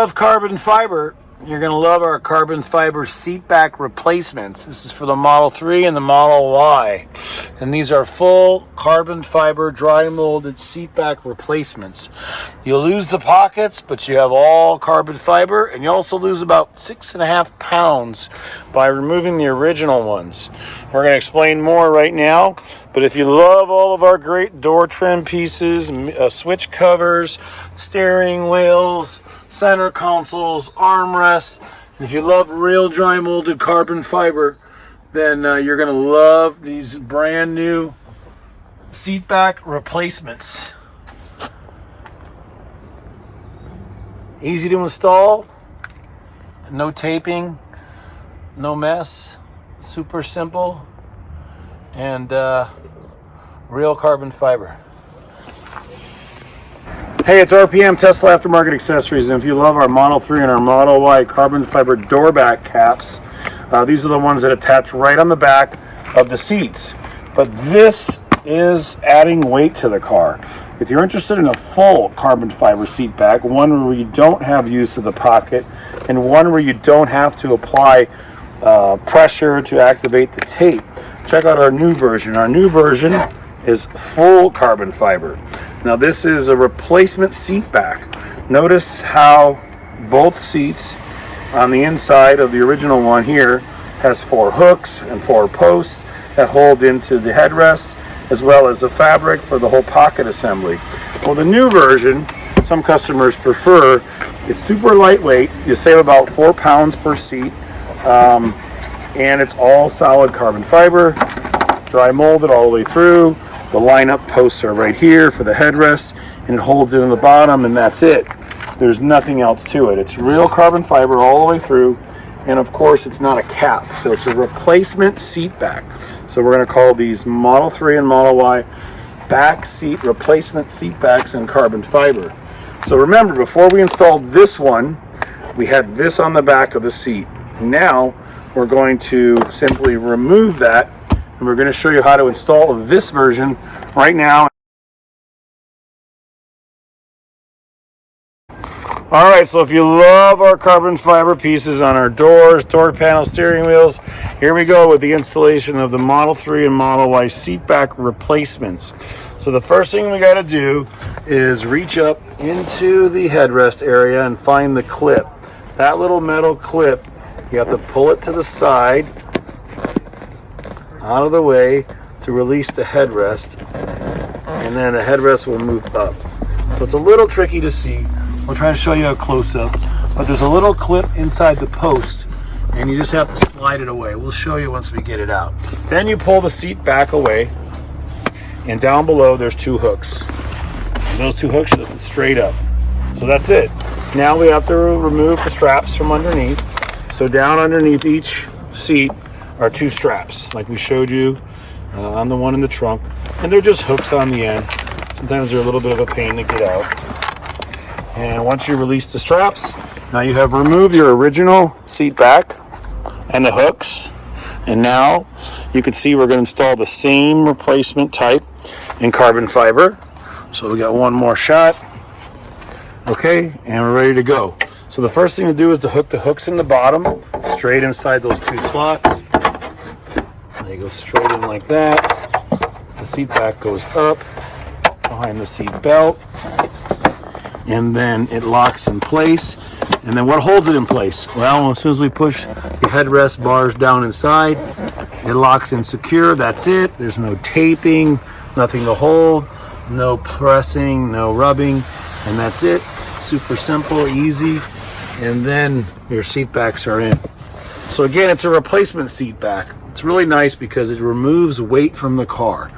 love carbon fiber, you're going to love our carbon fiber seat back replacements. This is for the Model 3 and the Model Y. And these are full carbon fiber dry molded seat back replacements. You'll lose the pockets, but you have all carbon fiber, and you also lose about 6.5 pounds by removing the original ones. We're going to explain more right now, but if you love all of our great door trim pieces, switch covers, steering wheels, center consoles, armrests, and if you love real dry molded carbon fiber, then you're going to love these brand new seat back replacements. Easy to install, no taping, no mess, super simple, and real carbon fiber. Hey, it's RPM Tesla Aftermarket Accessories, and if you love our Model 3 and our Model Y carbon fiber door back caps, these are the ones that attach right on the back of the seats. But this is adding weight to the car. If you're interested in a full carbon fiber seat back, one where you don't have use of the pocket, and one where you don't have to apply pressure to activate the tape, check out our new version. Our new version is full carbon fiber. Now this is a replacement seat back. Notice how both seats on the inside of the original one here has 4 hooks and 4 posts that hold into the headrest, as well as the fabric for the whole pocket assembly. Well, the new version, some customers prefer, is super lightweight. You save about 4 pounds per seat, and it's all solid carbon fiber, dry molded all the way through. The lineup posts are right here for the headrest, and it holds it in the bottom, and that's it. There's nothing else to it. It's real carbon fiber all the way through, and of course it's not a cap, so it's a replacement seat back. So we're going to call these Model 3 and Model Y back seat replacement seat backs in carbon fiber. So remember, before we installed this one, we had this on the back of the seat. Now we're going to simply remove that, and we're going to show you how to install this version right now. All right, so if you love our carbon fiber pieces on our doors, door panels, steering wheels, here we go with the installation of the Model 3 and Model Y seat back replacements. So the first thing we got to do is reach up into the headrest area and find the clip. That little metal clip, you have to pull it to the side, out of the way, to release the headrest, and then the headrest will move up. So it's a little tricky to see. We'll try to show you a close-up, but there's a little clip inside the post, and you just have to slide it away. We'll show you once we get it out. Then you pull the seat back away, and down below there's 2 hooks. And those 2 hooks lift it straight up. So that's it. Now we have to remove the straps from underneath. So down underneath each seat are 2 straps, like we showed you on the one in the trunk, and they're just hooks on the end. Sometimes they're a little bit of a pain to get out. And once you release the straps, now you have removed your original seat back and the hooks. And now you can see we're going to install the same replacement type in carbon fiber. So we got one more shot. Okay, and we're ready to go. So the first thing to do is to hook the hooks in the bottom, straight inside those 2 slots. They go straight in like that. The seat back goes up behind the seat belt, and then it locks in place. And then what holds it in place? Well, as soon as we push the headrest bars down inside, it locks in secure. That's it. There's no taping, nothing to hold, no pressing, no rubbing, and that's it. Super simple, easy, and then your seat backs are in. So again, it's a replacement seat back. It's really nice because it removes weight from the car,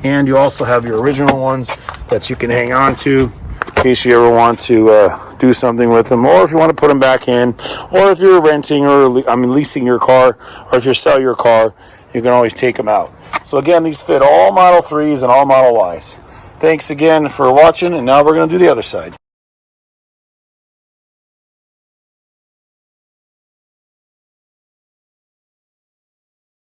and you also have your original ones that you can hang on to in case you ever want to do something with them, or if you want to put them back in, or if you're renting or leasing your car, or if you sell your car, you can always take them out. So again, these fit all Model 3s and all Model Ys. Thanks again for watching, and now we're going to do the other side.